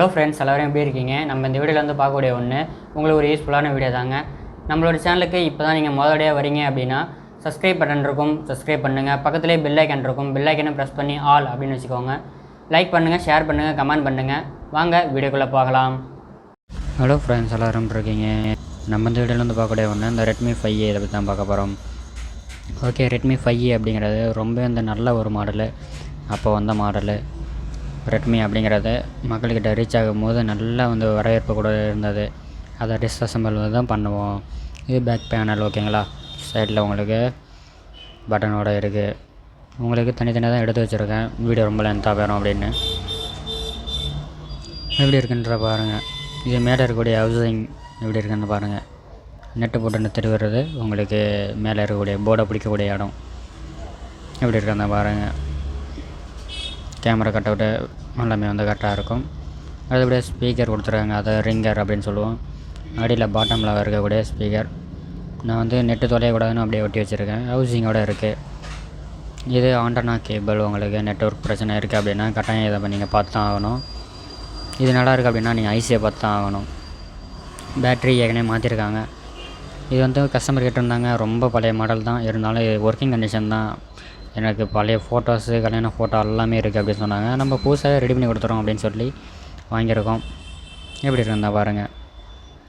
Hello friends, எல்லோரும் எப்படி இருக்கீங்க? நம்ம இந்த வீடியோவில் வந்து பார்க்கக்கூடிய ஒன்று உங்களுக்கு ஒரு யூஸ்ஃபுல்லான வீடியோ தாங்க. நம்மளோட சேனலுக்கு இப்போ தான் நீங்கள் முதலடியாக வரீங்க அப்படின்னா சப்ஸ்கிரைப் பட்டன் இருக்கும், சப்ஸ்கிரைப் பண்ணுங்கள். பக்கத்துலேயே பெல் ஐக்கன் இருக்கும், பெல் ஐக்கனை ப்ரெஸ் பண்ணி ஆல் அப்படின்னு வச்சுக்கோங்க. லைக் பண்ணுங்கள், ஷேர் பண்ணுங்கள், கமெண்ட் பண்ணுங்கள். வாங்க வீடியோக்குள்ளே பார்க்கலாம். ஹலோ ஃப்ரெண்ட்ஸ், எல்லோரும் இருக்கீங்க. நம்ம இந்த வீடியோவில் வந்து பார்க்கக்கூடிய ஒன்று இந்த ரெட்மி 5A இதை பற்றி தான் பார்க்க போகிறோம். ஓகே, ரெட்மி 5A அப்படிங்கிறது ரொம்ப இந்த நல்ல ஒரு மாடலு. அப்போ வந்த மாடலு ரெட்மி அப்படிங்கிறது மக்கள்கிட்ட ரீச் ஆகும்போது நல்லா வந்து வரவேற்பு கூட இருந்தது. அதை டிஸ்அசம்பிள் தான் பண்ணுவோம். இது பேக் பேனல் ஓகேங்களா. சைடில் உங்களுக்கு பட்டனோடு இருக்குது. உங்களுக்கு தனித்தனியாக தான் எடுத்து வச்சுருக்கேன், வீடியோ ரொம்ப லென்த்தாக போயிடும் அப்படின்னு. எப்படி இருக்குன்ற பாருங்கள். இது மேலே இருக்கக்கூடிய ஹவுசிங் எப்படி இருக்குன்னு பாருங்கள். நெட்டு போட்டு திருவுறது உங்களுக்கு மேலே இருக்கக்கூடிய போர்டை பிடிக்கக்கூடிய இடம் எப்படி இருக்குன்னு பாருங்கள். கேமரா கட் அவுட்டு எல்லாமே வந்து கரெக்டாக இருக்கும். அதுபடியே ஸ்பீக்கர் கொடுத்துருக்காங்க, அதை ரிங்கர் அப்படின்னு சொல்லுவோம். அடியில் பாட்டமில் இருக்கக்கூடிய ஸ்பீக்கர் நான் வந்து நெட்டு தொலையக்கூடாதுன்னு அப்படியே ஒட்டி வச்சுருக்கேன். ஹவுசிங்கோடு இருக்குது. இது ஆண்டனா கேபிள். உங்களுக்கு நெட்வொர்க் பிரச்சனை இருக்குது அப்படின்னா கட்டாயம் இதை நீங்கள் பார்த்து தான் ஆகணும். இது நல்லா இருக்குது அப்படின்னா நீங்கள் ஐசியை பார்த்து தான் ஆகணும். பேட்ரி ஏற்கனவே மாற்றிருக்காங்க. இது வந்து கஸ்டமர் கேட்டிருந்தாங்க. ரொம்ப பழைய மாடல் தான், இருந்தாலும் இது ஒர்க்கிங் கண்டிஷன் தான். எனக்கு பழைய ஃபோட்டோஸு, கல்யாண ஃபோட்டோ எல்லாமே இருக்குது அப்படின்னு சொன்னாங்க. நம்ம புதுசாக ரெடி பண்ணி கொடுத்துறோம் அப்படின்னு சொல்லி வாங்கியிருக்கோம். எப்படி இருக்குன்னு பாருங்கள்.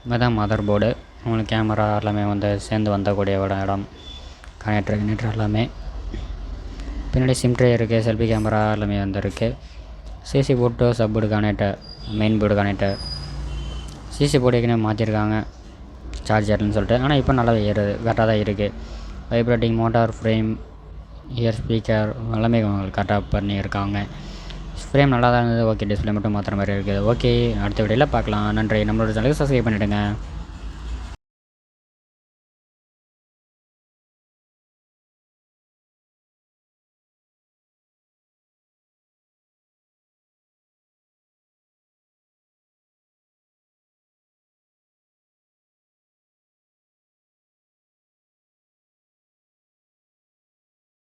இதுதான் மதர் போர்டு. உங்களுக்கு கேமரா எல்லாமே வந்து சேர்ந்து வந்தக்கூடிய இடம், கனெக்டர் எல்லாமே. பின்னாடி சிம் ட்ரே இருக்குது, செல்ஃபி கேமரா எல்லாமே வந்துருக்கு. CC board, sub board connector, main board connector. CC board ஏற்கனவே மாற்றிருக்காங்க சார்ஜர்னு சொல்லிட்டு. ஆனால் இப்போ நல்லா ஏறுது, கரெக்டாக தான் இருக்குது. Vibrating motor, frame, year speaker எல்லாமே உங்களுக்கு கரெக்டாக பண்ணியிருக்காங்க. ஃப்ரேம் நல்லா தான் இருந்தது. ஓகே, டிஸ்பிளே மட்டும் மாற்றுற மாதிரி இருக்குது. ஓகே, அடுத்த வீடியோவில் பார்க்கலாம். நன்றி. நம்மளோட சேனலுக்கு சப்ஸ்கிரைப் பண்ணிவிடுங்க.